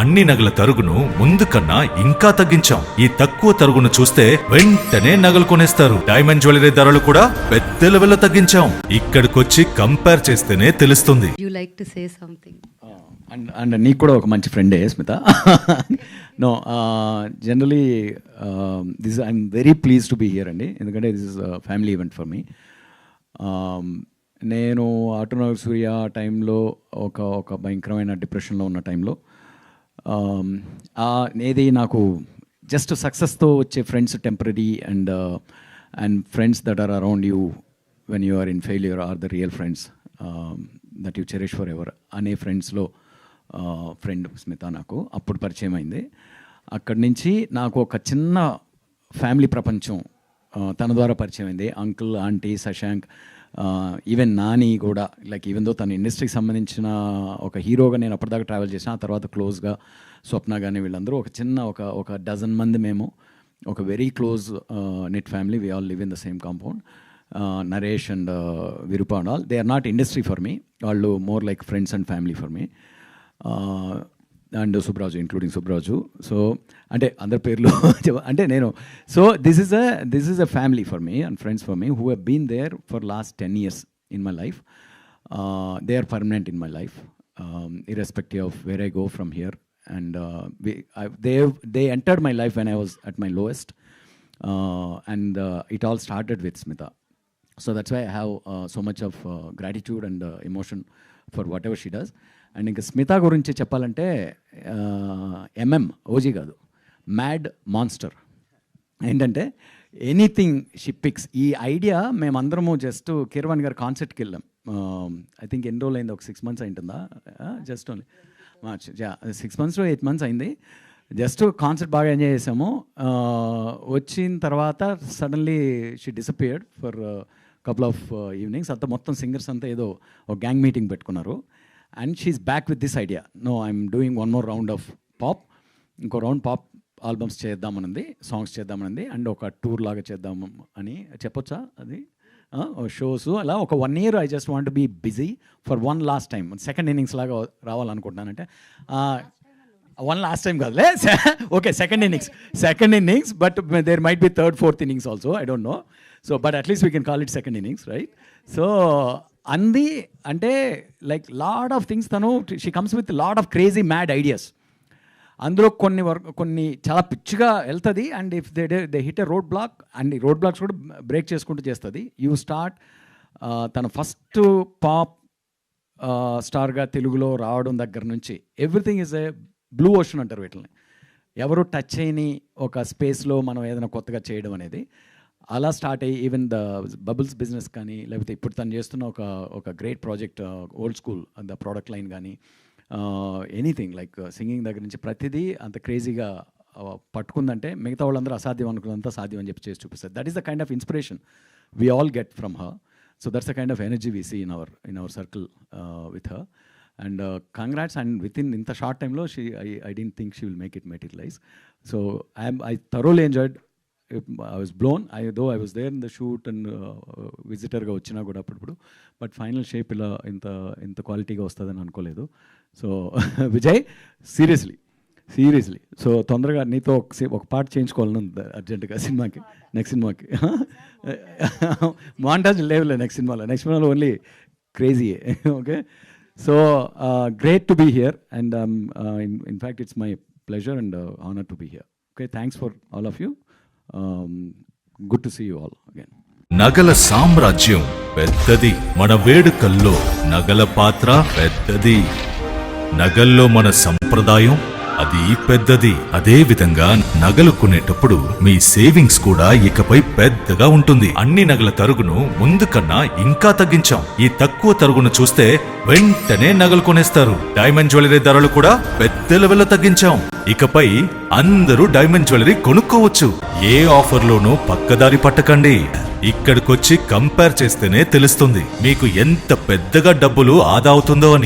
అన్ని నగల తరుగును ముందు కన్నా ఇంకా తగ్గించాం. ఈ తక్కువ తరుగును చూస్తే వెంటనే నగలు కొనేస్తారు. డైమండ్ జ్యువెలరీ ధరలు కూడా పెద్ద లెవెల్లో తగ్గించాం. ఇక్కడికొచ్చి కంపేర్ చేస్తేనే తెలుస్తుంది. You like to say something? And నీకు కూడా ఒక మంచి ఫ్రెండే Smita. No generally this I'm very please to be here అండి, ఎందుకంటే this is family event for me. నేను ఆటోనగర్ సూర్య టైంలో ఒక భయంకరమైన డిప్రెషన్లో ఉన్న టైంలో ఏది నాకు జస్ట్ సక్సెస్తో వచ్చే friends temporary and friends that are around you when you are in failure are the real friends that you cherish forever అనే ఫ్రెండ్స్లో ఫ్రెండ్ స్మిత నాకు అప్పుడు పరిచయం అయింది. అక్కడి నుంచి నాకు ఒక చిన్న ఫ్యామిలీ ప్రపంచం తన ద్వారా పరిచయం అయింది. Uncle, aunty, Shashank, even Nani కూడా, లైక్ ఈవెన్ దో తన ఇండస్ట్రీకి సంబంధించిన ఒక హీరోగా నేను అప్పటిదాకా ట్రావెల్ చేసిన, ఆ తర్వాత క్లోజ్గా స్వప్న కానీ వీళ్ళందరూ ఒక చిన్న ఒక డజన్ మంది మేము ఒక very close knit family. We all live in the same compound. Naresh and Virupa and all, they are not industry for me, వాళ్ళు more like friends and family for me. And Subraju, including Subraju. So అంటే అందరి పేర్లు అంటే నేను, so this is a family for me and friends for me who have been there for last 10 years in my life. They are permanent in my life irrespective of where I go from here. And they entered my life when I was at my lowest, and it all started with Smita. So that's why I have so much of gratitude and emotion for whatever she does. And ఇంకా స్మిత గురించి చెప్పాలంటే OG కాదు, mad monster. ఏంటంటే anything she pics. ఈ idea మేమందరము just Keeravani గారి కాన్సర్ట్కి వెళ్ళాం. I think ఎన్ని రోజులు అయింది, ఒక 6 months అయింటుందా, just only March 6 months to 8 months అయింది. జస్ట్ కాన్సర్ట్ బాగా ఎంజాయ్ చేసాము. వచ్చిన తర్వాత suddenly she disappeared for couple of evenings. అంతా మొత్తం సింగర్స్ అంతా ఏదో ఒక గ్యాంగ్ మీటింగ్ పెట్టుకున్నారు. And she's back with this idea. No, I'm doing one more round of pop. ఇంకో రౌండ్ పాప్ ఆల్బమ్స్ చేద్దామనుంది, సాంగ్స్ చేద్దామనుంది, అండ్ ఒక టూర్ లాగా చేద్దాము అని చెప్పొచ్చా, అది షోస్ అలా ఒక 1 year I just want be busy for one last time. Second innings లాగా రావాలనుకుంటున్నానంటే, వన్ లాస్ట్ టైం కాదులే, okay second innings, but there might be third, fourth innings also, I don't know. So but at least we can call it second innings, right? So అంది అంటే like lot of things, తను she comes with lot of crazy mad ideas. అందులో కొన్ని చాలా పిచ్చిగా వెళ్తుంది. And if they hit a road black, and ఈ road blocks కూడా బ్రేక్ చేసుకుంటూ చేస్తుంది. యూ స్టార్ట్ తన ఫస్ట్ పాప్ స్టార్గా తెలుగులో రావడం దగ్గర నుంచి everything is a blue ocean అంటారు వీటిని. ఎవరు టచ్ చేయని ఒక స్పేస్లో మనం ఏదైనా కొత్తగా చేయడం అనేది అలా స్టార్ట్ అయ్యి, ఈవెన్ ద బబుల్స్ బిజినెస్ కానీ, లేకపోతే ఇప్పుడు తను చేస్తున్న ఒక great project old school the product line కానీ, ఎనీథింగ్ లైక్ సింగింగ్ దగ్గర నుంచి ప్రతిదీ అంత క్రేజీగా పట్టుకుందంటే మిగతా వాళ్ళందరూ అసాధ్యం అనుకున్నంత సాధ్యం అని చెప్పి చేసి చూపిస్తారు. That is the kind of inspiration we all get from her. So that's the kind of energy we see in our circle with her. And congrats. And with in ఇంత షార్ట్ టైంలో I don't think she will make it materialise. So I thoroughly enjoyed. I was blown. Though I was there in the shoot and విజిటర్గా వచ్చినా కూడా అప్పుడు, but final shape ఇలా ఇంత క్వాలిటీగా వస్తుందని అనుకోలేదు. సో విజయ్, సీరియస్లీ సో తొందరగా నీతో ఒక పాట చేయించుకోవాలని ఉంది అర్జెంటుగా సినిమాకి, నెక్స్ట్ సినిమాకి. మాంటాజ్ లేవులే నెక్స్ట్ సినిమాలో only crazy. Okay, so great to be here, and in fact it's my pleasure and honour to be here. Okay, thanks for all of you. Good to see you all again. నగల సామ్రాజ్యం పెద్దది, మన వేడుకల్లో నగల పాత్ర పెద్దది. నగల్లో మన సంప్రదాయం అది పెద్దది. అదే విధంగా నగలు కొనేటప్పుడు మీ సేవింగ్స్ కూడా ఇకపై పెద్దగా ఉంటుంది. అన్ని నగల తరుగును ముందు కన్నా ఇంకా తగ్గించాం. ఈ తక్కువ తరుగును చూస్తే వెంటనే నగలు కొనేస్తారు. డైమండ్ జ్యువెలరీ ధరలు కూడా పెద్ద లెవెల్లో తగ్గించాం. ఇకపై అందరూ డైమండ్ జ్యువెలరీ కొనుక్కోవచ్చు. ఏ ఆఫర్లోనూ పక్కదారి పట్టకండి. ఇక్కడికొచ్చి కంపేర్ చేస్తేనే తెలుస్తుంది మీకు ఎంత పెద్దగా డబ్బులు ఆదా అవుతుందో అని.